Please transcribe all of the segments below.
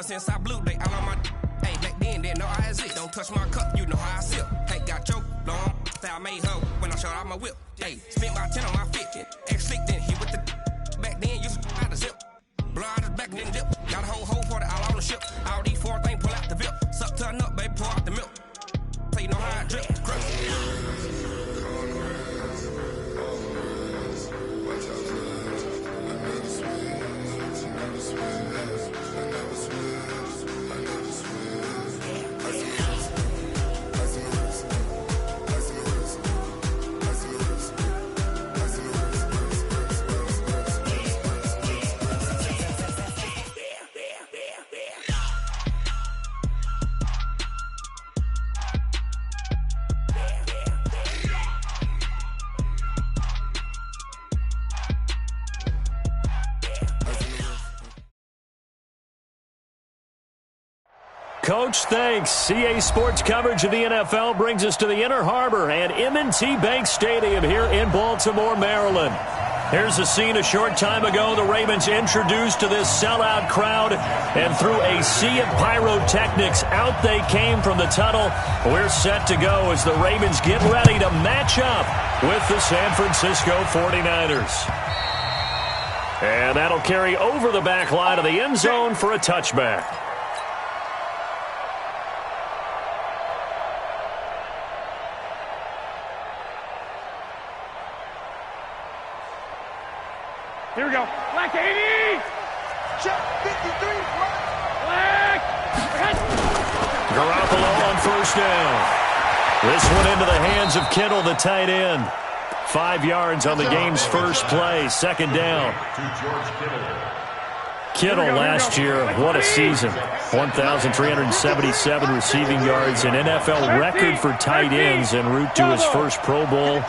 Ever since I blew, they all on my hey, back then, didn't know I exist. Don't touch my cup, you know how I sip. Hey, got choked, long, style made her when I showed out my whip. Hey, spent my 10 on my 50. Ex-slick, then hit with the back then, used to out the zip. Blow out his back, then dip. Got a whole hole for it all on the ship. All these four things, pull out the VIP. Suck to a nut, baby, pour out the milk. So you know how I drip, crush. Coach, thanks. CA Sports coverage of the NFL brings us to the Inner Harbor and M&T Bank Stadium here in Baltimore, Maryland. Here's a scene a short time ago. The Ravens introduced to this sellout crowd, and through a sea of pyrotechnics, out they came from the tunnel. We're set to go as the Ravens get ready to match up with the San Francisco 49ers. And that'll carry over the back line of the end zone for a touchback. Here we go. Black 80. Check 53. Black. Garoppolo on first down. This one into the hands of Kittle, the tight end. 5 yards on the game's first play. Second down. Kittle last year, what a season. 1,377 receiving yards, an NFL record for tight ends en route to his first Pro Bowl.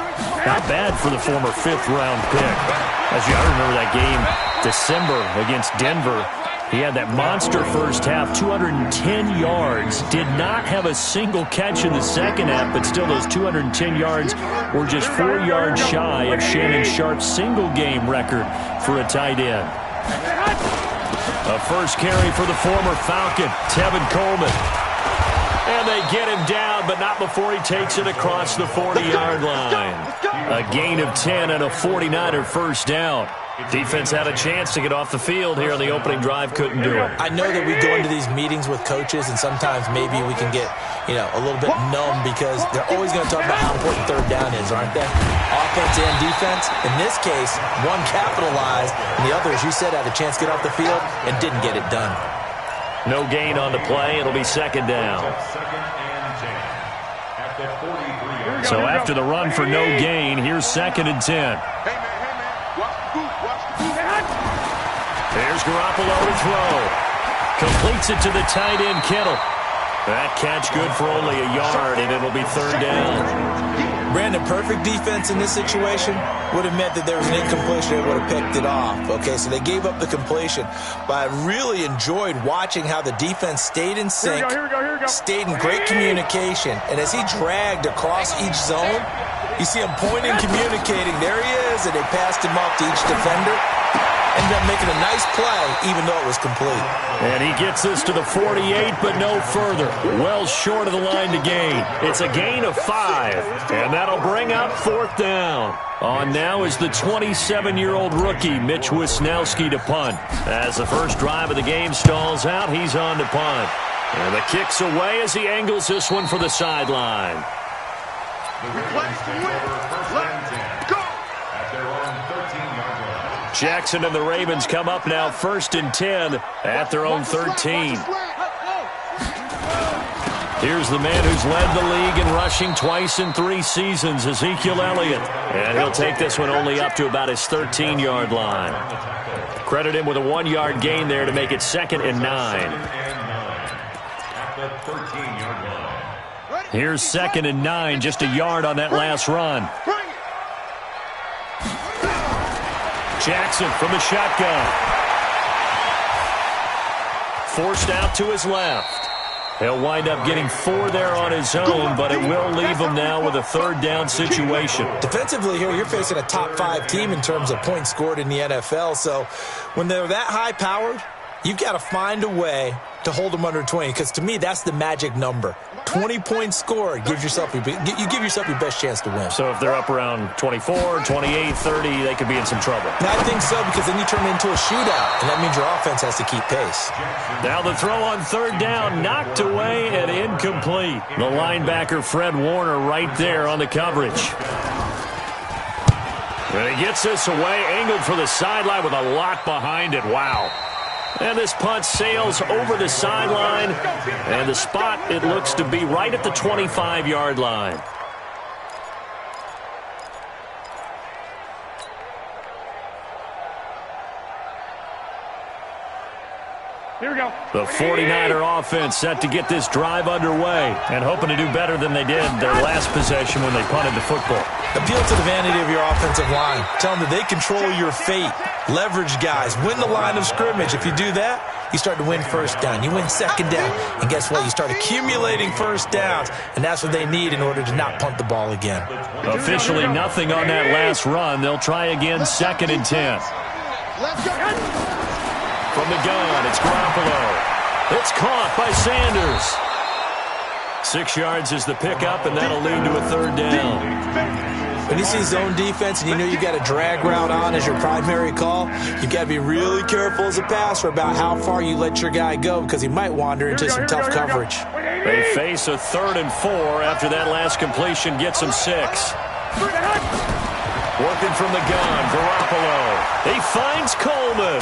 Not bad for the former fifth-round pick. As you remember that game, December against Denver, he had that monster first half, 210 yards. Did not have a single catch in the second half, but still those 210 yards were just 4 yards shy of Shannon Sharp's single-game record for a tight end. A first carry for the former Falcon, Tevin Coleman. And they get him down, but not before he takes it across the 40-yard line. A gain of 10 and a 49er first down. Defense had a chance to get off the field here on the opening drive, couldn't do it. I know that we go into these meetings with coaches, and sometimes maybe we can get, a little bit numb because they're always going to talk about how important third down is, aren't they? Offense and defense. In this case, one capitalized, and the other, as you said, had a chance to get off the field and didn't get it done. No gain on the play. It'll be second down. So after the run for no gain, here's 2nd and 10. There's Garoppolo to throw. Completes it to the tight end, Kittle. That catch good for only a yard, and it'll be third down. Brandon, perfect defense in this situation would have meant that there was an incompletion. They would have picked it off. Okay, so they gave up the completion. But I really enjoyed watching how the defense stayed in sync, stayed in great communication. And as he dragged across each zone, you see him pointing, communicating. There he is, and they passed him off to each defender. Ended up making a nice play, even though it was complete. And he gets this to the 48, but no further. Well short of the line to gain. It's a gain of 5, and that'll bring up 4th down. On now is the 27-year-old rookie, Mitch Wisnowski, to punt. As the first drive of the game stalls out, he's on to punt. And the kick's away as he angles this one for the sideline. Jackson and the Ravens come up now 1st and 10 at their own 13. Here's the man who's led the league in rushing twice in 3 seasons, Ezekiel Elliott. And he'll take this one only up to about his 13-yard line. Credit him with a 1-yard gain there to make it 2nd and 9. Here's 2nd and 9, just a yard on that last run. Jackson from the shotgun. Forced out to his left. He'll wind up getting 4 there on his own, but it will leave him now with a 3rd down situation. Defensively here, you're facing a top 5 team in terms of points scored in the NFL, so when they're that high-powered, You've got to find a way to hold them under 20, because to me, that's the magic number. 20 points scored gives yourself you give yourself your best chance to win. So if they're up around 24, 28, 30, they could be in some trouble. Now, I think so, because then you turn it into a shootout, and that means your offense has to keep pace. Now the throw on third down, knocked away and incomplete. The linebacker, Fred Warner, right there on the coverage. And he gets this away, angled for the sideline with a lot behind it. Wow. And this punt sails over the sideline, and the spot, it looks to be right at the 25-yard line. Here we go. The 49er offense set to get this drive underway and hoping to do better than they did their last possession when they punted the football. Appeal to the vanity of your offensive line. Tell them that they control your fate. Leverage guys. Win the line of scrimmage. If you do that, you start to win first down. You win second down. And guess what? You start accumulating first downs. And that's what they need in order to not punt the ball again. Officially nothing on that last run. They'll try again, 2nd and 10. Let's go. From the gun, it's Garoppolo. It's caught by Sanders. 6 yards is the pickup, and that'll lead to a 3rd down. When you see zone defense and you know you've got a drag route on as your primary call, you've got to be really careful as a passer about how far you let your guy go, because he might wander into some tough coverage. They face a 3rd and 4 after that last completion gets them 6. Working from the gun, Garoppolo. He finds Coleman.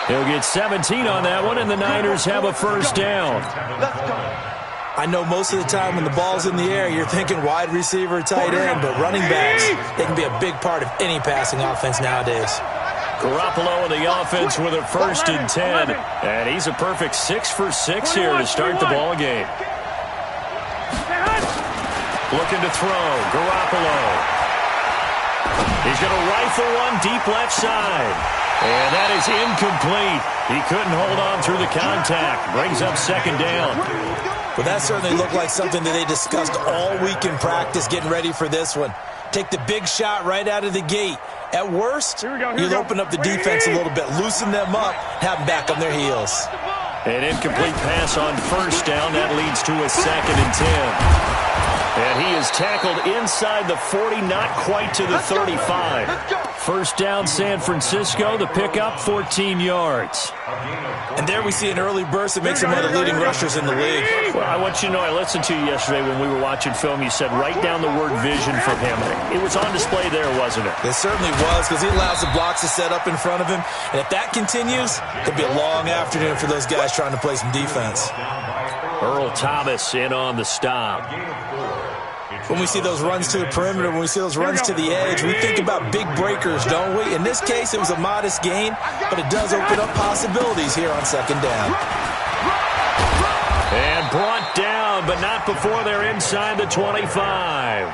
He'll get 17 on that one, and the Niners have a first down. I know most of the time when the ball's in the air, you're thinking wide receiver, tight end, but running backs, they can be a big part of any passing offense nowadays. Garoppolo in the offense with a 1st and 10, and he's a perfect 6 for 6 here to start the ball game. Looking to throw, Garoppolo. He's going to rifle one deep left side. And that is incomplete. He couldn't hold on through the contact. Brings up 2nd down. Well, that certainly looked like something that they discussed all week in practice, getting ready for this one. Take the big shot right out of the gate. At worst, you'll open up the defense a little bit, loosen them up, have them back on their heels. An incomplete pass on 1st down. That leads to a 2nd and 10. And he is tackled inside the 40, not quite to the 35. First down, San Francisco. The pickup, 14 yards. And there we see an early burst that makes him one of the leading rushers in the league. Well, I want you to know, I listened to you yesterday when we were watching film. You said write down the word vision from him. It was on display there, wasn't it? It certainly was, because he allows the blocks to set up in front of him. And if that continues, it'll be a long afternoon for those guys trying to play some defense. Earl Thomas in on the stop. When we see those runs to the perimeter, when we see those runs to the edge, we think about big breakers, don't we? In this case, it was a modest gain, but it does open up possibilities here on 2nd down. And brought down, but not before they're inside the 25.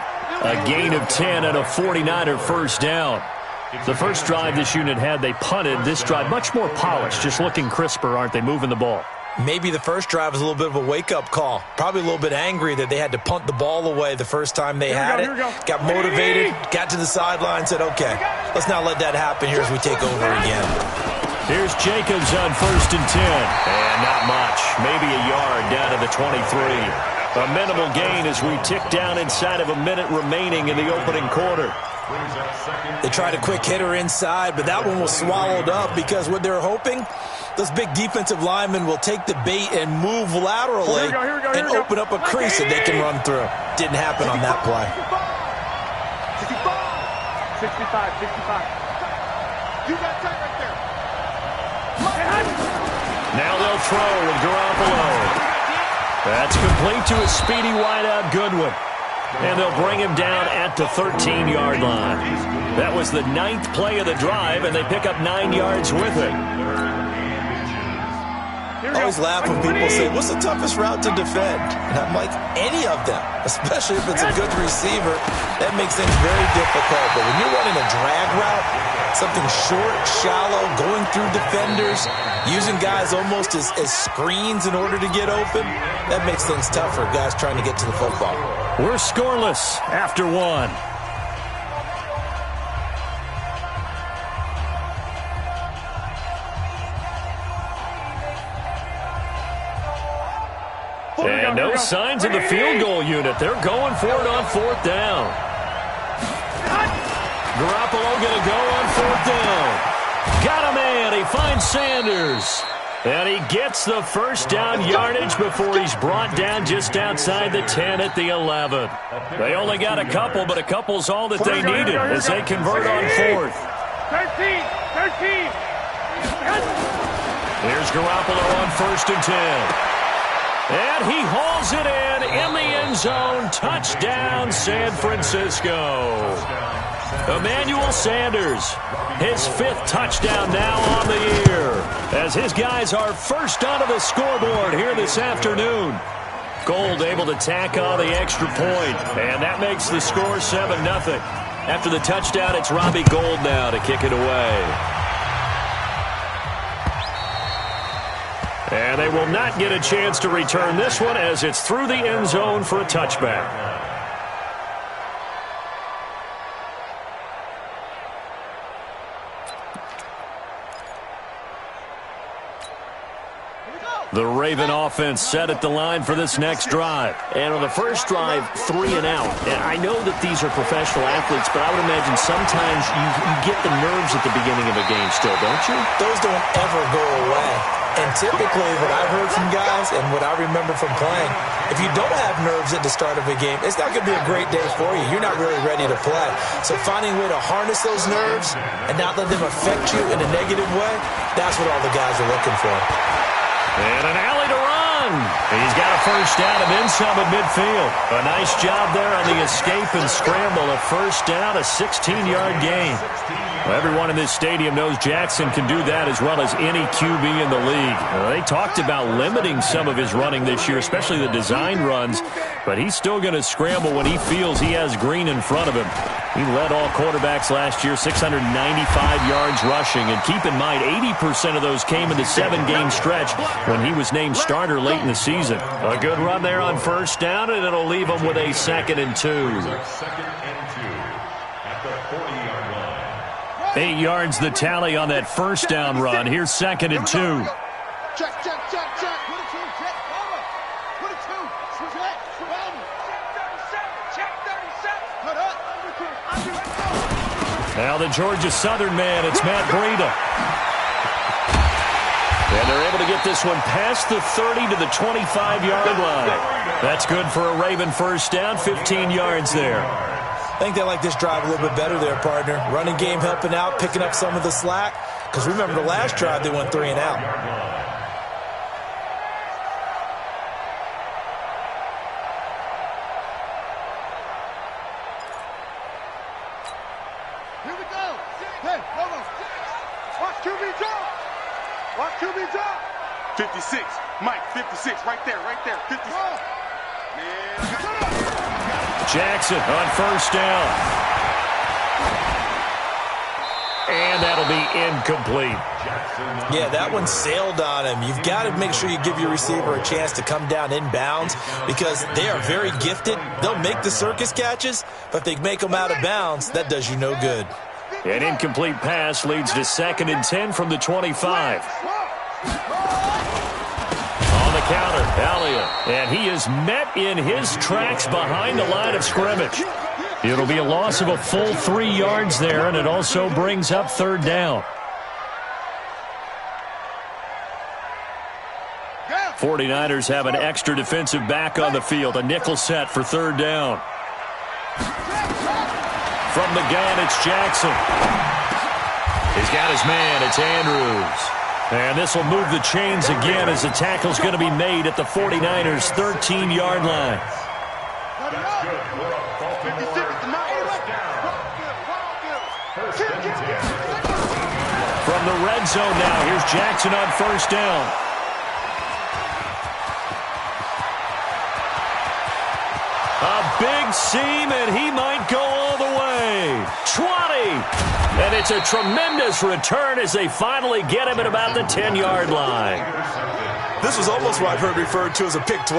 A gain of 10 and a 49er first down. The first drive this unit had, they punted. This drive, much more polished, just looking crisper, aren't they, moving the ball? Maybe the first drive was a little bit of a wake-up call. Probably a little bit angry that they had to punt the ball away the first time they had it. Got motivated, got to the sideline, said, okay, let's not let that happen here as we take over again. Here's Jacobs on 1st and 10. And not much. Maybe a yard down to the 23. A minimal gain as we tick down inside of a minute remaining in the opening quarter. They tried a quick hitter inside, but that one was swallowed up because what they're hoping, those big defensive linemen will take the bait and move laterally and open up a crease that they can run through. Didn't happen on that play. 65. You got tight right there. Now they'll throw with Garoppolo. That's complete to a speedy wideout Goodwin. And they'll bring him down at the 13-yard line. That was the 9th play of the drive, and they pick up 9 yards with it. I always laugh when people say, what's the toughest route to defend? And I'm like, any of them, especially if it's a good receiver. That makes things very difficult. But when you're running a drag route, something short, shallow, going through defenders, using guys almost as screens in order to get open, that makes things tough for guys trying to get to the football. We're scoreless after 1. And no signs of the field goal unit. They're going for it on 4th down. Garoppolo going to go on 4th down. Got a man. He finds Sanders. And he gets the first down yardage before he's brought down just outside the 10 at the 11. They only got a couple, but a couple's all that they needed as they convert on 4th. 13. Here's Garoppolo on 1st and 10. And he hauls it in the end zone. Touchdown, San Francisco. Emmanuel Sanders, his 5th touchdown now on the year, as his guys are first onto the scoreboard here this afternoon. Gold able to tack on the extra point, and that makes the score 7-0. After the touchdown, it's Robbie Gould now to kick it away. And they will not get a chance to return this one as it's through the end zone for a touchback. The Raven offense set at the line for this next drive. And on the first drive, 3 and out. And I know that these are professional athletes, but I would imagine sometimes you get the nerves at the beginning of a game still, don't you? Those don't ever go away. And typically what I've heard from guys and what I remember from playing, if you don't have nerves at the start of a game, it's not going to be a great day for you. You're not really ready to play. So finding a way to harness those nerves and not let them affect you in a negative way, that's what all the guys are looking for. And an alley to run. He's got a first down and then some at midfield. A nice job there on the escape and scramble. A first down, a 16-yard gain. Well, everyone in this stadium knows Jackson can do that as well as any QB in the league. They talked about limiting some of his running this year, especially the design runs, but he's still going to scramble when he feels he has green in front of him. He led all quarterbacks last year, 695 yards rushing. And keep in mind, 80% of those came in the 7-game stretch when he was named starter late in the season. A good run there on first down, and it'll leave him with a 2nd and 2. 8 yards the tally on that first down run. Here's 2nd and 2. Check. Put it 2. Now the Georgia Southern man, it's Matt Breida. And they're able to get this one past the 30 to the 25-yard line. That's good for a Raven first down, 15 yards there. I think they like this drive a little bit better there, partner. Running game helping out, picking up some of the slack. Because remember, the last drive, they went 3 and out. Here we go. Hey, Lobo. Watch QB drop. 56. Mike, 56. Right there. 56. Jackson on first down. And that'll be incomplete. Yeah, that one sailed on him. You've got to make sure you give your receiver a chance to come down inbounds because they are very gifted. They'll make the circus catches, but if they make them out of bounds, that does you no good. An incomplete pass leads to 2nd and 10 from the 25. On the counter, Elliott. And he is met in his tracks behind the line of scrimmage. It'll be a loss of a full 3 yards there, and it also brings up 3rd down. 49ers have an extra defensive back on the field. A nickel set for 3rd down. From the gun, it's Jackson. He's got his man. It's Andrews. And this will move the chains again as the tackle's going to be made at the 49ers' 13-yard line. From the red zone now, here's Jackson on first down. A big seam, and he might go all the way. 20. And it's a tremendous return as they finally get him at about the 10-yard line. This was almost what I've heard referred to as a pick 12.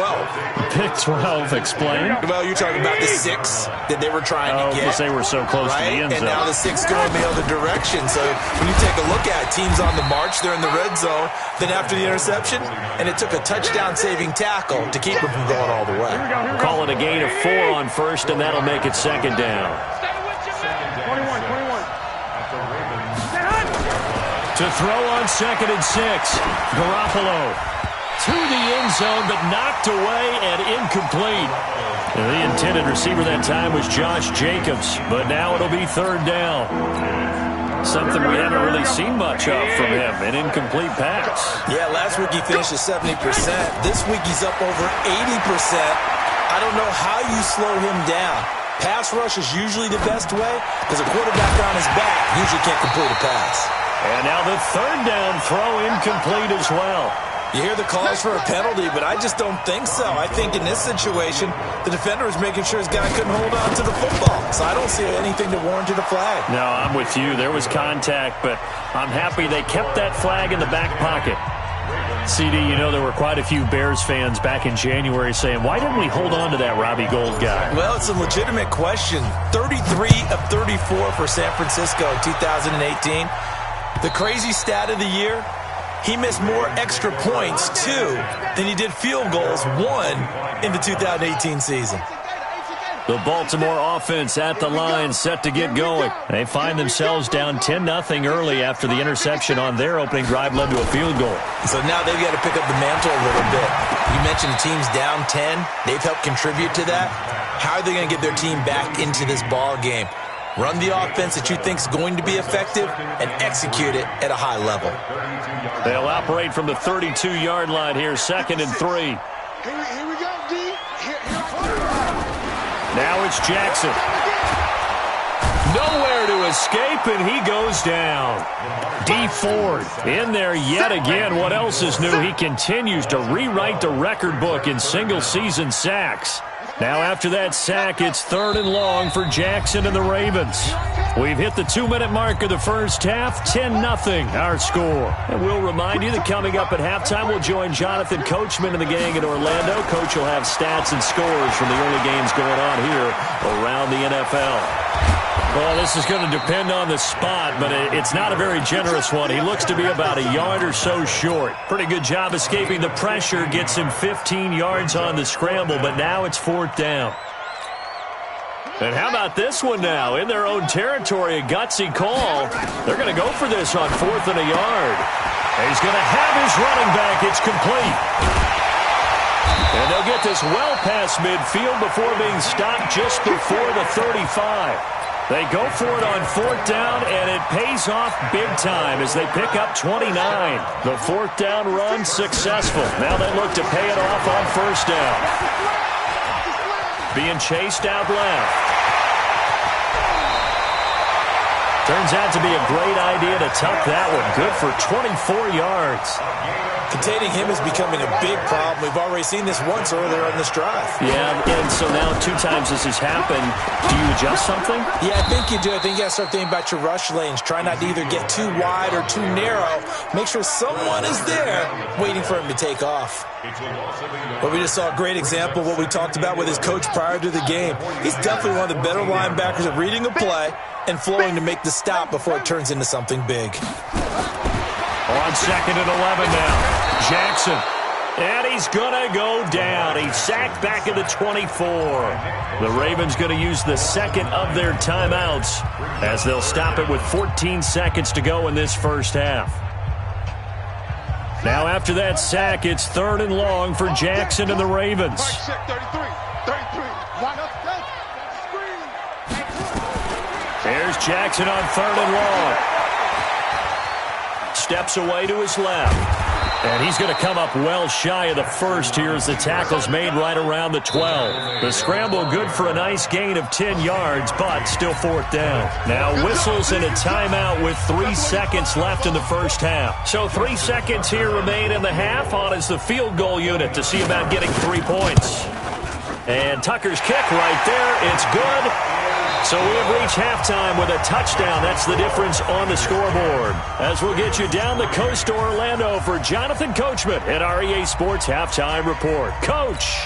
Pick 12, explain. Well, you're talking about the 6 that they were trying to get. Because they were so close to the end zone. And now the 6 going the other direction. So when you take a look at it, teams on the march, they're in the red zone. Then after the interception, and it took a touchdown-saving tackle to keep them from going all the way. Call it a gain of 4 on first, and that'll make it second down. 21. To throw on 2nd and 6. Garoppolo to the end zone, but knocked away and incomplete. The intended receiver that time was Josh Jacobs, but now it'll be 3rd down. Something we haven't really seen much of from him, an incomplete pass. Yeah, last week he finished at 70%. This week he's up over 80%. I don't know how you slow him down. Pass rush is usually the best way because a quarterback on his back usually can't complete a pass. And now the 3rd down throw incomplete as well. You hear the calls for a penalty, but I just don't think so. I think in this situation, the defender was making sure his guy couldn't hold on to the football. So I don't see anything to warrant a flag. No, I'm with you. There was contact, but I'm happy they kept that flag in the back pocket. CD, you know there were quite a few Bears fans back in January saying, why didn't we hold on to that Robbie Gould guy? Well, it's a legitimate question. 33 of 34 for San Francisco in 2018. The crazy stat of the year, he missed more extra points, 2, than he did field goals, 1, in the 2018 season. The Baltimore offense at the line, set to get going. They find themselves down 10-0 early after the interception on their opening drive led to a field goal. So now they've got to pick up the mantle a little bit. You mentioned the team's down 10. They've helped contribute to that. How are they going to get their team back into this ball game? Run the offense that you think is going to be effective and execute it at a high level. They'll operate from the 32-yard line here, 2nd and 3. Here we go, D. Now it's Jackson. Nowhere to escape, and he goes down. D Ford in there yet again. What else is new? He continues to rewrite the record book in single-season sacks. Now after that sack, it's 3rd and long for Jackson and the Ravens. We've hit the 2-minute mark of the first half, 10-0 our score. And we'll remind you that coming up at halftime, we'll join Jonathan Coachman and the gang in Orlando. Coach will have stats and scores from the early games going on here around the NFL. Well, this is going to depend on the spot, but it's not a very generous one. He looks to be about a yard or so short. Pretty good job escaping the pressure. Gets him 15 yards on the scramble, but now it's 4th down. And how about this one now? In their own territory, a gutsy call. They're going to go for this on 4th and a yard. He's going to have his running back. It's complete. And they'll get this well past midfield before being stopped just before the 35. They go for it on 4th down, and it pays off big time as they pick up 29. The 4th down run successful. Now they look to pay it off on 1st down. Being chased out left. Turns out to be a great idea to tuck that one. Good for 24 yards. Containing him is becoming a big problem. We've already seen this once earlier on this drive. Yeah, and so now 2 times this has happened. Do you adjust something? Yeah, I think you do. I think you got to start thinking about your rush lanes. Try not to either get too wide or too narrow. Make sure someone is there waiting for him to take off. But we just saw a great example of what we talked about with his coach prior to the game. He's definitely one of the better linebackers at reading a play and flowing to make the stop before it turns into something big. On 2nd and 11 now. Jackson. And he's going to go down. He's sacked back at the 24. The Ravens going to use the 2nd of their timeouts as they'll stop it with 14 seconds to go in this first half. Now after that sack, it's 3rd and long for Jackson and the Ravens. 33. There's Jackson on 3rd and long. Steps away to his left. And he's going to come up well shy of the 1st here as the tackle's made right around the 12. The scramble good for a nice gain of 10 yards, but still 4th down. Now whistles and a timeout with 3 seconds left in the first half. So 3 seconds here remain in the half. On is the field goal unit to see about getting 3 points. And Tucker's kick right there. It's good. So we have reached halftime with a touchdown. That's the difference on the scoreboard. As we'll get you down the coast to Orlando for Jonathan Coachman at our EA Sports Halftime Report. Coach.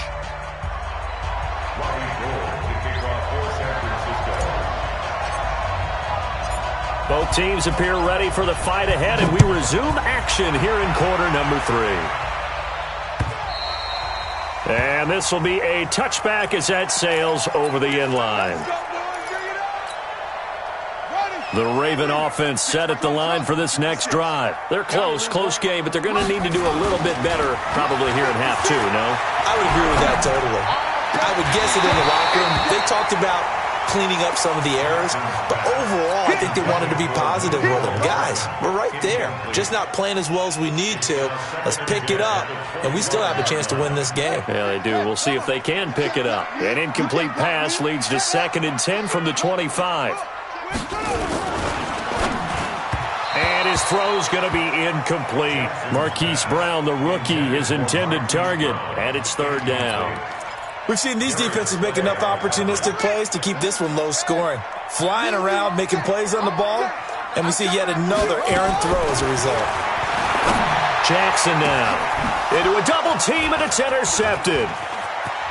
Both teams appear ready for the fight ahead, and we resume action here in quarter number 3. And this will be a touchback as that sails over the end line. The Raven offense set at the line for this next drive. They're close game, but they're going to need to do a little bit better probably here in half 2, no? I would agree with that totally. I would guess it in the locker room. They talked about cleaning up some of the errors, but overall, I think they wanted to be positive with them. Guys, we're right there. Just not playing as well as we need to. Let's pick it up, and we still have a chance to win this game. Yeah, they do. We'll see if they can pick it up. An incomplete pass leads to 2nd and 10 from the 25. And his throw's going to be incomplete. Marquise Brown, the rookie, his intended target, and it's 3rd down. We've seen these defenses make enough opportunistic plays to keep this one low scoring. Flying around, making plays on the ball, and we see yet another errant throw as a result. Jackson now into a double team, and it's intercepted.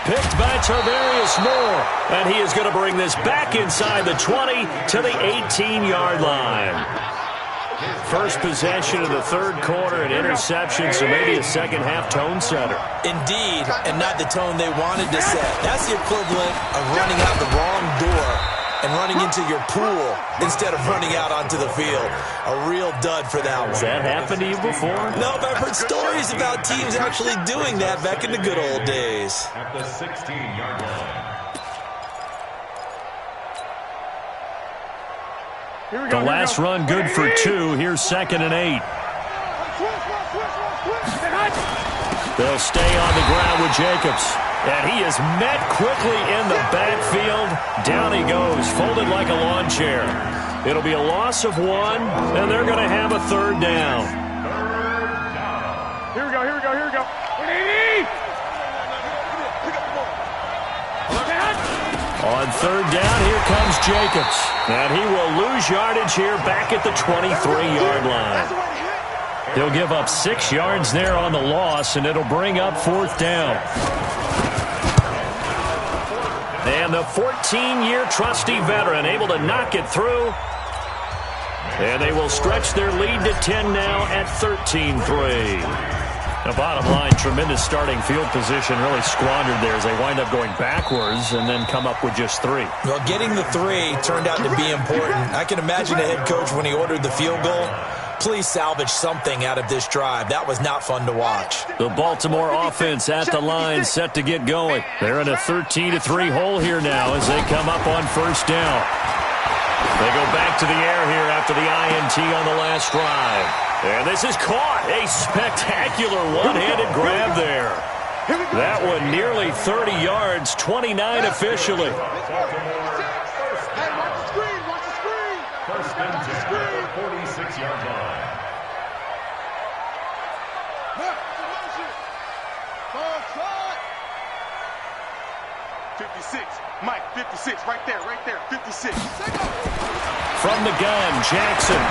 Picked by Tarvarius Moore, and he is going to bring this back inside the 20 to the 18-yard line. First possession of the 3rd quarter, an interception, so maybe a second-half tone setter. Indeed, and not the tone they wanted to set. That's the equivalent of running out the wrong door and running into your pool instead of running out onto the field. A real dud for that one. Has that happened to you before? No, but I've heard stories about teams actually doing that back in the good old days. At the 16-yard line. The last run good for 2. Here's 2nd and 8. They'll stay on the ground with Jacobs. And he is met quickly in the backfield. Down he goes, folded like a lawn chair. It'll be a loss of 1, and they're going to have a 3rd down. Here we go. On 3rd down, here comes Jacobs. And he will lose yardage here back at the 23-yard line. He'll give up 6 yards there on the loss, and it'll bring up 4th down. And the 14-year trusty veteran able to knock it through. And they will stretch their lead to 10 now at 13-3. The bottom line, tremendous starting field position, really squandered there as they wind up going backwards and then come up with just 3. Well, getting the 3 turned out to be important. I can imagine the head coach when he ordered the field goal. Please salvage something out of this drive. That was not fun to watch. The Baltimore offense at the line, set to get going. They're in a 13-3 hole here now as they come up on 1st down. They go back to the air here after the INT on the last drive. And this is caught. A spectacular one-handed grab there. That one nearly 30 yards, 29 officially. Hey, watch the screen. 1st and 10, 46-yard line. Look, it's a motion. Ball shot. 56. Mike, 56. Right there. 56. From the gun, Jackson.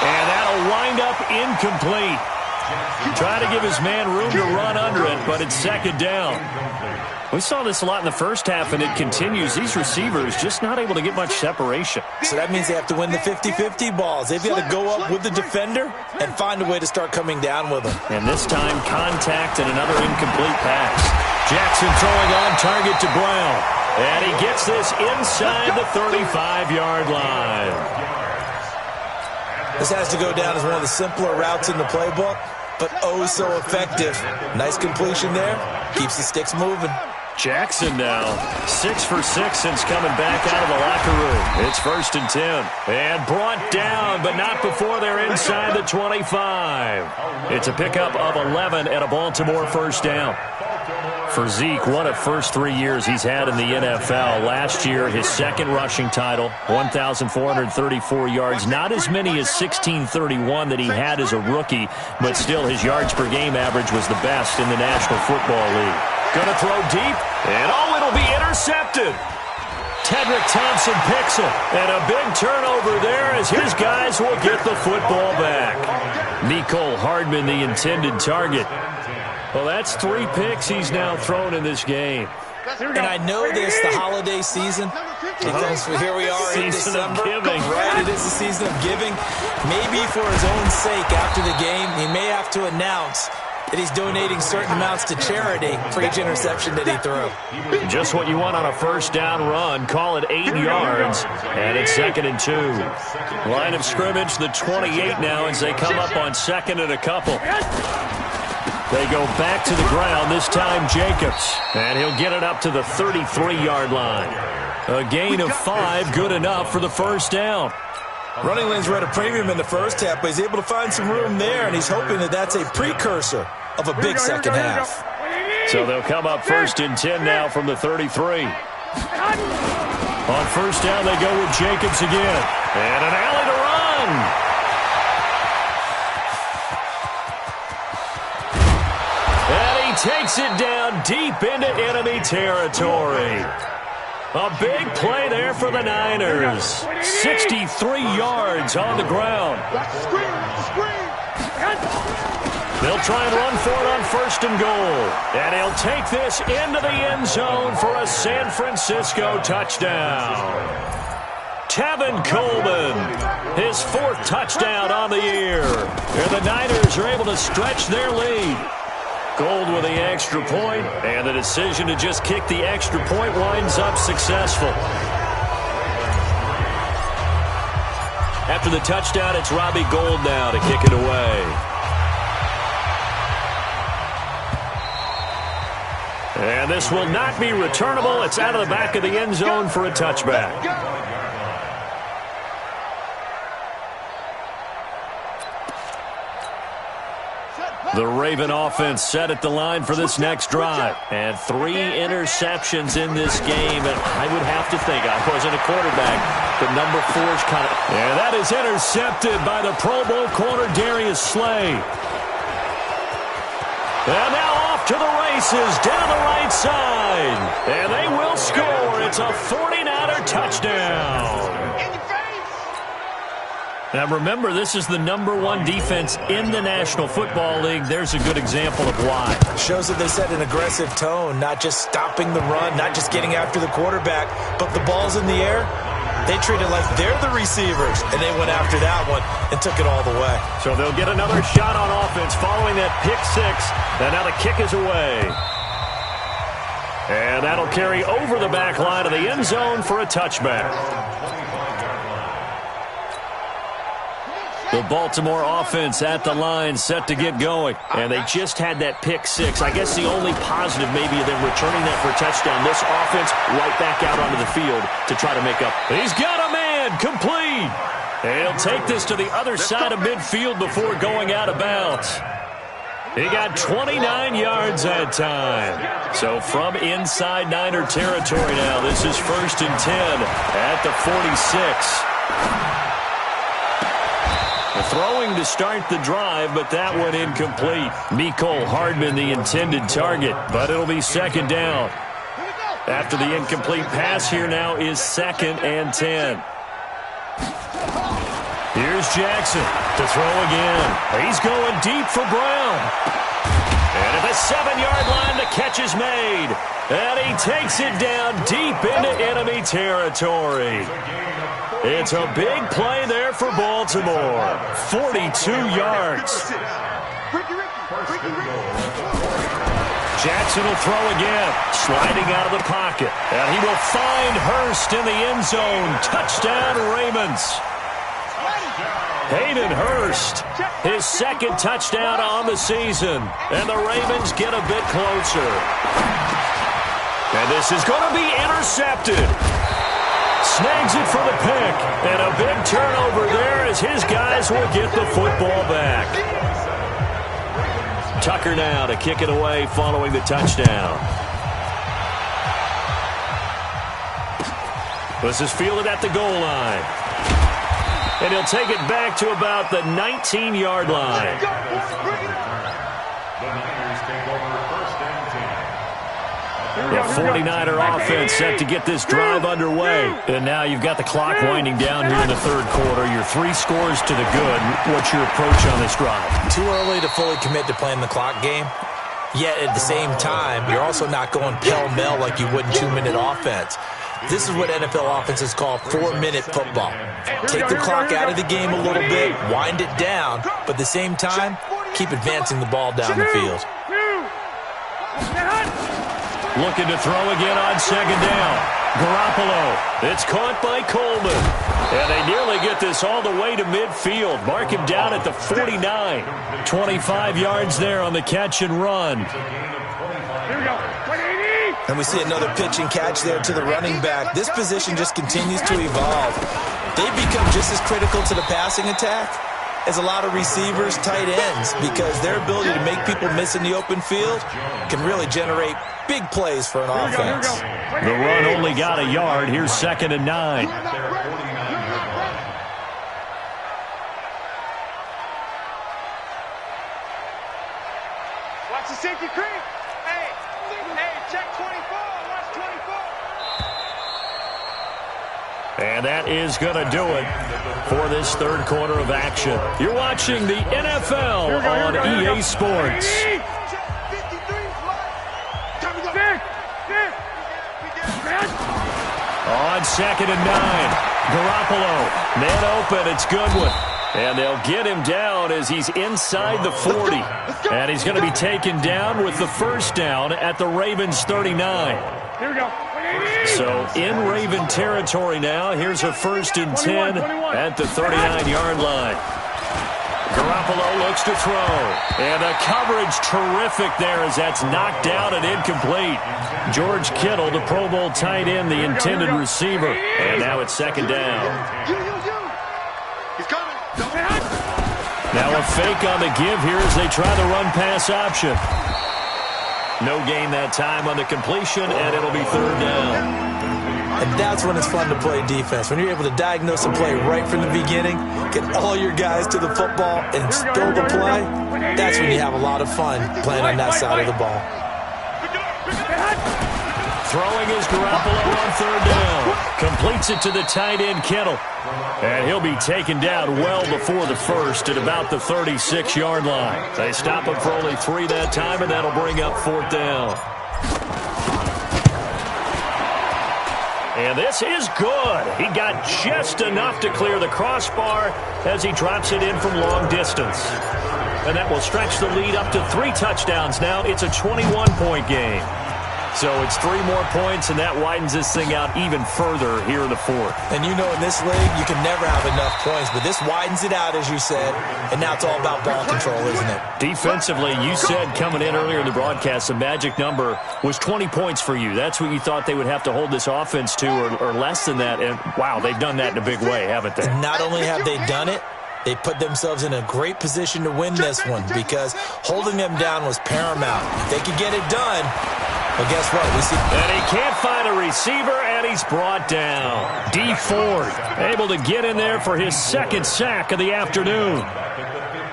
And that'll wind up incomplete. Try to give his man room to run under it, but it's 2nd down. We saw this a lot in the first half, and it continues. These receivers just not able to get much separation. So that means they have to win the 50-50 balls. They've got to go up with the defender and find a way to start coming down with them. And this time, contact and another incomplete pass. Jackson throwing on target to Brown. And he gets this inside the 35-yard line. This has to go down as one of the simpler routes in the playbook, but oh so effective. Nice completion there. Keeps the sticks moving. Jackson now, 6 for 6 since coming back out of the locker room. It's 1st and 10. And brought down, but not before they're inside the 25. It's a pickup of 11 at a Baltimore 1st down. For Zeke, what a first 3 years he's had in the NFL. Last year, his 2nd rushing title, 1,434 yards. Not as many as 1,631 that he had as a rookie, but still his yards per game average was the best in the National Football League. Gonna throw deep, and it'll be intercepted. intercepted. Tedrick Thompson picks it, and a big turnover there as his guys will get the football back. Mecole Hardman, the intended target. Well, that's 3 picks he's now thrown in this game. And I know this, the holiday season, because here we are in December. Right, it is the season of giving. Maybe for his own sake, after the game, he may have to announce that he's donating certain amounts to charity for each interception that he threw. Just what you want on a first down run. Call it 8 yards, and it's 2nd and 2. Line of scrimmage, the 28 now as they come up on 2nd and a couple. They go back to the ground, this time Jacobs, and he'll get it up to the 33-yard line. A gain of 5, good enough for the first down. Running lanes were at a premium in the first half, but he's able to find some room there, and he's hoping that that's a precursor of a big second half. So they'll come up 1st and 10 now from the 33. On first down, they go with Jacobs again. And an alley to run. Takes it down deep into enemy territory. A big play there for the Niners. 63 yards on the ground. They'll try and run for it on 1st and goal. And he'll take this into the end zone for a San Francisco touchdown. Tevin Coleman, his 4th touchdown on the year. And the Niners are able to stretch their lead. Gold with the extra point, and the decision to just kick the extra point winds up successful. After the touchdown, it's Robbie Gould now to kick it away. And this will not be returnable. It's out of the back of the end zone for a touchback. The Raven offense set at the line for this next drive. And 3 interceptions in this game. And I would have to think, I wasn't a quarterback, but number 4's kind of... And that is intercepted by the Pro Bowl corner, Darius Slay. And now off to the races, down the right side. And they will score. It's a 49er touchdown. Now, remember, this is the #1 defense in the National Football League. There's a good example of why. Shows that they set an aggressive tone, not just stopping the run, not just getting after the quarterback, but the ball's in the air. They treat it like they're the receivers, and they went after that one and took it all the way. So they'll get another shot on offense following that pick 6, and now the kick is away. And that'll carry over the back line of the end zone for a touchback. The Baltimore offense at the line, set to get going. And they just had that pick 6. I guess the only positive maybe of them returning that for a touchdown. This offense right back out onto the field to try to make up. He's got a man, complete. And he'll take this to the other side of midfield before going out of bounds. He got 29 yards that time. So from inside Niner territory now, this is 1st and 10 at the 46. Throwing to start the drive, but that one incomplete. Mecole Hardman, the intended target, but it'll be 2nd down. After the incomplete pass, here now is 2nd and 10. Here's Jackson to throw again. He's going deep for Brown. And at the 7-yard line, the catch is made. And he takes it down deep into enemy territory. It's a big play there for Baltimore. 42 yards. Jackson will throw again, sliding out of the pocket. And he will find Hurst in the end zone. Touchdown, Ravens. Hayden Hurst, his 2nd touchdown on the season. And the Ravens get a bit closer. And this is going to be intercepted. Snags it for the pick, and a big turnover there as his guys will get the football back. Tucker now to kick it away following the touchdown. This is fielded at the goal line. And he'll take it back to about the 19-yard line. The Niners take over 1st and 10. The 49er offense set to get this drive underway. And now you've got the clock winding down here in the third quarter. You're 3 scores to the good. What's your approach on this drive? Too early to fully commit to playing the clock game. Yet at the same time, you're also not going pell-mell like you would in 2-minute offense. This is what NFL offenses call 4-minute football. Take the clock out of the game a little bit, wind it down, but at the same time, keep advancing the ball down the field. Looking to throw again on second down. Garoppolo. It's caught by Coleman. And they nearly get this all the way to midfield. Mark him down at the 49. 25 yards there on the catch and run. And we see another pitch and catch there to the running back. This position just continues to evolve. They've become just as critical to the passing attack as a lot of receivers, tight ends, because their ability to make people miss in the open field can really generate big plays for an offense. The run only got a yard. Here's 2nd and 9. Watch the safety creep. Hey, check 24. Watch 24. And that is going to do it for this third quarter of action. You're watching the NFL on EA Sports. On 2nd and 9, Garoppolo, man open, it's Goodwin. And they'll get him down as he's inside the 40. And he's going to be taken down with the first down at the Ravens 39. Here we go. So in Raven territory now. Here's a 1st and 10 at the 39-yard line. Garoppolo looks to throw. And the coverage terrific there as that's knocked down and incomplete. George Kittle, the Pro Bowl tight end, the intended receiver. And now it's 2nd down. He's coming. Now a fake on the give here as they try the run-pass option. No gain that time on the completion, and it'll be 3rd down. And that's when it's fun to play defense. When you're able to diagnose a play right from the beginning, get all your guys to the football, and build a play, that's when you have a lot of fun playing on that side of the ball. Throwing is Garoppolo on 3rd down. Completes it to the tight end, Kittle. And he'll be taken down well before the first at about the 36-yard line. They stop him for only 3 that time, and that'll bring up 4th down. And this is good. He got just enough to clear the crossbar as he drops it in from long distance. And that will stretch the lead up to 3 touchdowns now. It's a 21-point game. So it's 3 more points, and that widens this thing out even further here in the 4th. And you know in this league, you can never have enough points, but this widens it out, as you said, and now it's all about ball control, isn't it? Defensively, you said coming in earlier in the broadcast, the magic number was 20 points for you. That's what you thought they would have to hold this offense to, or less than that. And, wow, they've done that in a big way, haven't they? Not only have they done it, they put themselves in a great position to win this one because holding them down was paramount. If they could get it done, well, guess what? We see. And he can't find a receiver, and he's brought down. D Ford able to get in there for his 2nd sack of the afternoon.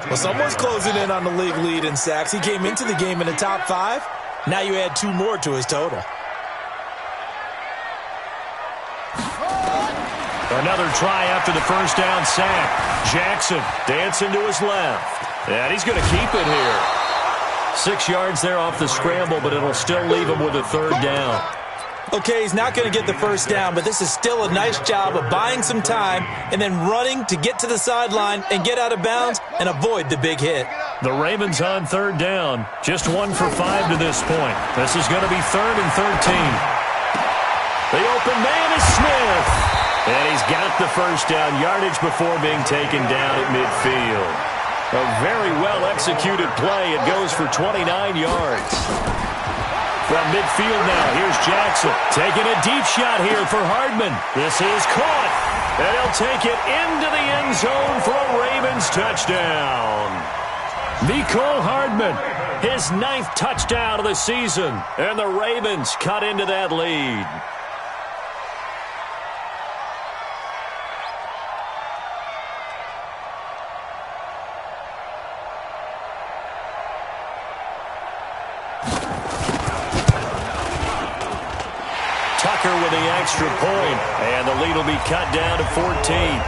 Well, someone's closing in on the league lead in sacks. He came into the game in the top 5. Now you add 2 more to his total. Another try after the first down sack. Jackson dancing to his left. And he's going to keep it here. 6 yards there off the scramble, but it'll still leave him with a 3rd down. Okay, he's not going to get the first down, but this is still a nice job of buying some time and then running to get to the sideline and get out of bounds and avoid the big hit. The Ravens on 3rd down. Just 1 for 5 to this point. This is going to be 3rd and 13. The open man is Smith. And he's got the first down yardage before being taken down at midfield. A very well-executed play. It goes for 29 yards. From midfield now, here's Jackson. Taking a deep shot here for Hardman. This is caught. And he'll take it into the end zone for a Ravens touchdown. Mecole Hardman, his 9th touchdown of the season. And the Ravens cut into that lead. Tucker with the extra point, and the lead will be cut down to 14.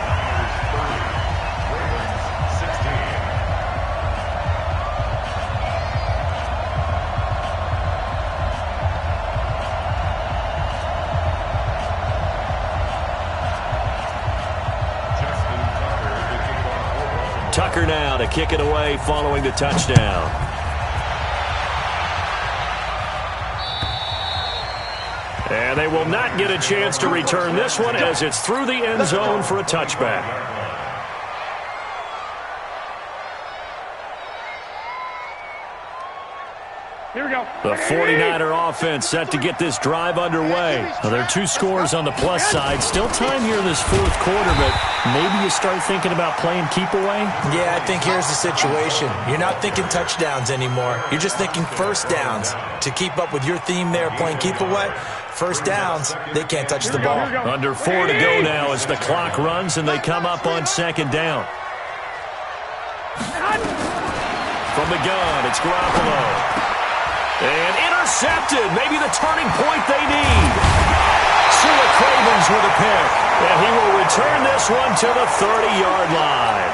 Tucker now to kick it away following the touchdown. And they will not get a chance to return this one as it's through the end zone for a touchback. Here we go. The 49er offense set to get this drive underway. Well, there are 2 scores on the plus side. Still time here in this 4th quarter, but maybe you start thinking about playing keep away? Yeah, I think here's the situation. You're not thinking touchdowns anymore. You're just thinking first downs. To keep up with your theme there, playing keep away, first downs, they can't touch the ball. Under 4 to go now as the clock runs and they come up on 2nd down. From the gun, it's Garoppolo. And intercepted, maybe the turning point they need. Sua Cravens with a pick, and he will return this one to the 30-yard line.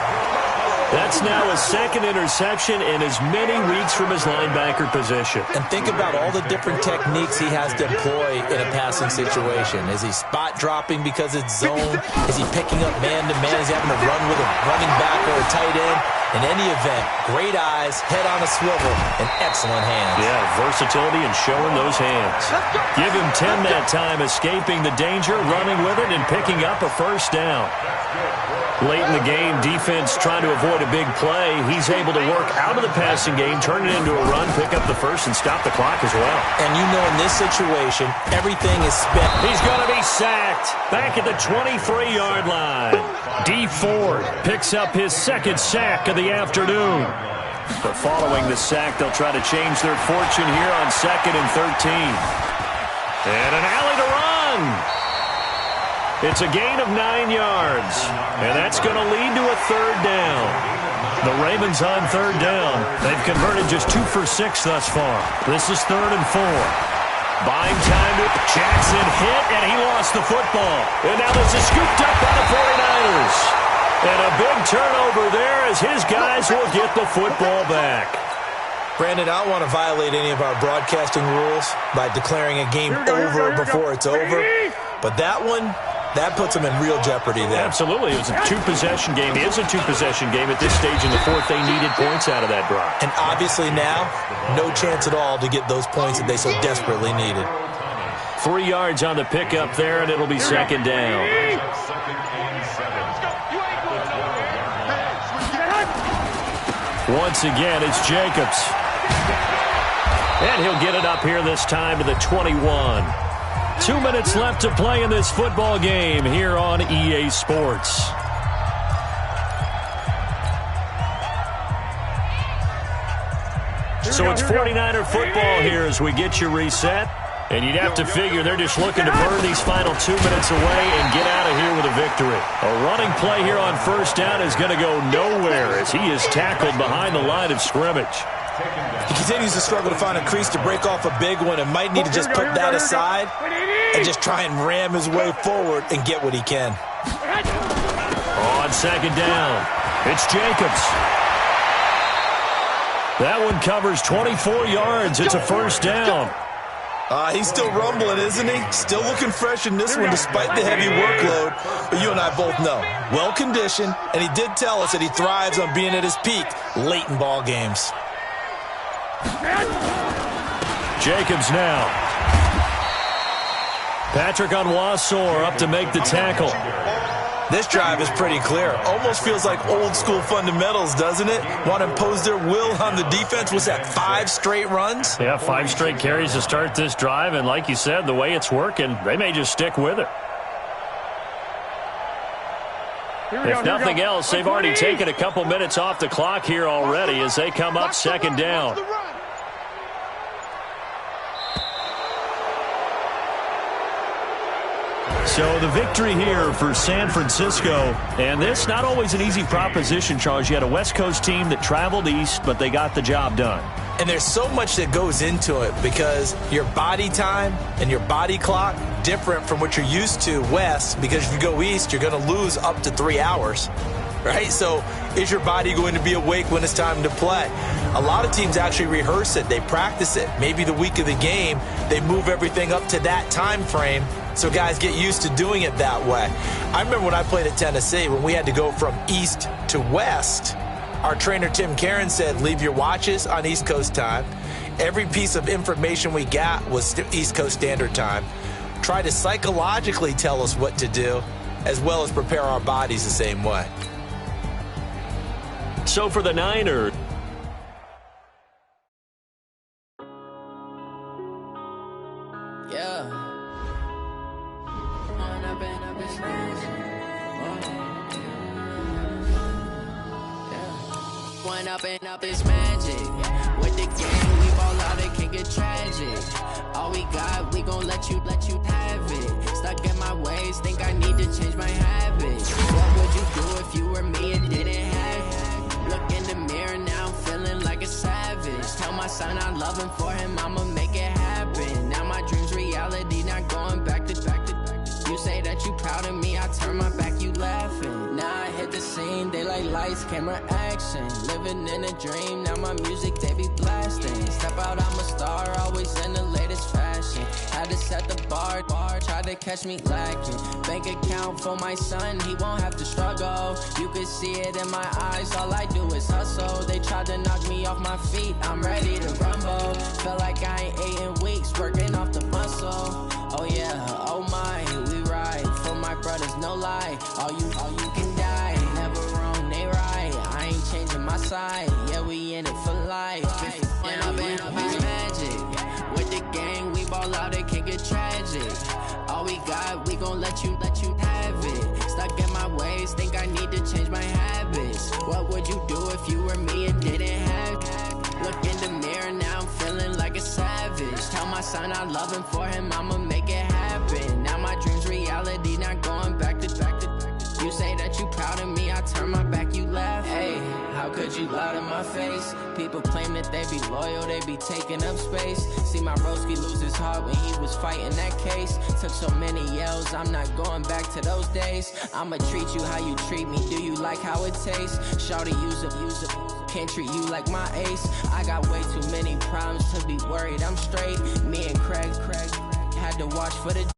That's now his 2nd interception in as many weeks from his linebacker position. And think about all the different techniques he has to employ in a passing situation. Is he spot dropping because it's zone? Is he picking up man-to-man? Is he having to run with a running back or a tight end? In any event, great eyes, head on a swivel, and excellent hands. Yeah, versatility and showing those hands. Give him 10 that time, escaping the danger, running with it, and picking up a first down. Late in the game, defense trying to avoid a big play. He's able to work out of the passing game, turn it into a run, pick up the first, and stop the clock as well. And you know in this situation, everything is spent. He's going to be sacked back at the 23-yard line. D. Ford picks up his 2nd sack of the afternoon. But following the sack, they'll try to change their fortune here on 2nd and 13. And an alley to run. It's a gain of 9 yards, and that's going to lead to a 3rd down. The Ravens on 3rd down. They've converted just 2 for 6 thus far. This is 3rd and 4. Buying time to Jackson hit, and he lost the football. And now this is scooped up by the 49ers. And a big turnover there as his guys will get the football back. Brandon, I don't want to violate any of our broadcasting rules by declaring a game over before it's over. But that one, that puts them in real jeopardy there. Absolutely. It was a 2-possession game. It is a 2-possession game at this stage in the 4th. They needed points out of that drive. And obviously now, no chance at all to get those points that they so desperately needed. 3 yards on the pickup there, and it'll be 2nd down. Once again, it's Jacobs. And he'll get it up here this time to the 21. 2 minutes left to play in this football game here on EA Sports. So it's 49er football here as we get you reset. And you'd have to figure they're just looking to burn these final 2 minutes away and get out of here with a victory. A running play here on 1st down is going to go nowhere as he is tackled behind the line of scrimmage. He continues to struggle to find a crease to break off a big one and might need to just put that aside and just try and ram his way forward and get what he can. On 2nd down, it's Jacobs. That one covers 24 yards. It's a 1st down. He's still rumbling, isn't he? Still looking fresh in this one despite the heavy workload. But you and I both know, well-conditioned, and he did tell us that he thrives on being at his peak late in ball games. Jacobs now. Patrick Onwuasor up to make the tackle. This drive is pretty clear. Almost feels like old-school fundamentals, doesn't it? Want to impose their will on the defense. Was that 5 straight runs? Yeah, 5 straight carries to start this drive. And like you said, the way it's working, they may just stick with it. If nothing else, they've already taken a couple minutes off the clock here already as they come up 2nd down. So the victory here for San Francisco, and this not always an easy proposition, Charles. You had a West Coast team that traveled east, but they got the job done. And there's so much that goes into it because your body time and your body clock different from what you're used to west, because if you go east, you're going to lose up to 3 hours, right? So is your body going to be awake when it's time to play? A lot of teams actually rehearse it. They practice it. Maybe the week of the game, they move everything up to that time frame so guys get used to doing it that way. I remember when I played at Tennessee, when we had to go from east to west, our trainer Tim Karen said, leave your watches on East Coast time. Every piece of information we got was East Coast Standard Time. Try to psychologically tell us what to do, as well as prepare our bodies the same way. So for the Niners, up is magic. With the game, we ball out, it can get tragic. All we got, we gon' let you have it. Stuck in my ways, think I need to change my habits. What would you do if you were me and didn't have it? Look in the mirror now, I'm feeling like a savage. Tell my son I love him, for him I'ma make it happen. Now my dream's reality, not going back to. You say that you proud of me, I turn my back, you laughing. Now I hit the scene, they like lights, camera, action. Living in a dream, now my music, they be blasting. Step out, I'm a star, always in the latest fashion. Had to set the bar, try to catch me lacking. Bank account for my son, he won't have to struggle. You can see it in my eyes, all I do is hustle. They tried to knock me off my feet, I'm ready to rumble. Feel like I ain't ate in weeks, working off the muscle. Oh yeah, oh my, we ride for my brothers, no lie. All you can die, never wrong, they right. I ain't changing my side, yeah, we in it for life. When up is magic. With the gang, we ball out, it can get tragic. All we got, we gon' let you have it. Stuck in my ways, think I need to change my habits. What would you do if you were me and didn't have it? Look in the mirror, now I'm feeling like a savage. Tell my son I love him, for him I'ma make it happen. Now my dream's reality, not going back to. You say that you proud of me, I turn my back, you laugh. Hey, how could you lie to my face? People claim that they be loyal, they be taking up space. See my broski lose his heart when he was fighting that case. Took so many yells, I'm not going back to those days. I'ma treat you how you treat me, do you like how it tastes? Shawty, use up, can't treat you like my ace. I got way too many problems to be worried, I'm straight. Me and Craig had to watch for the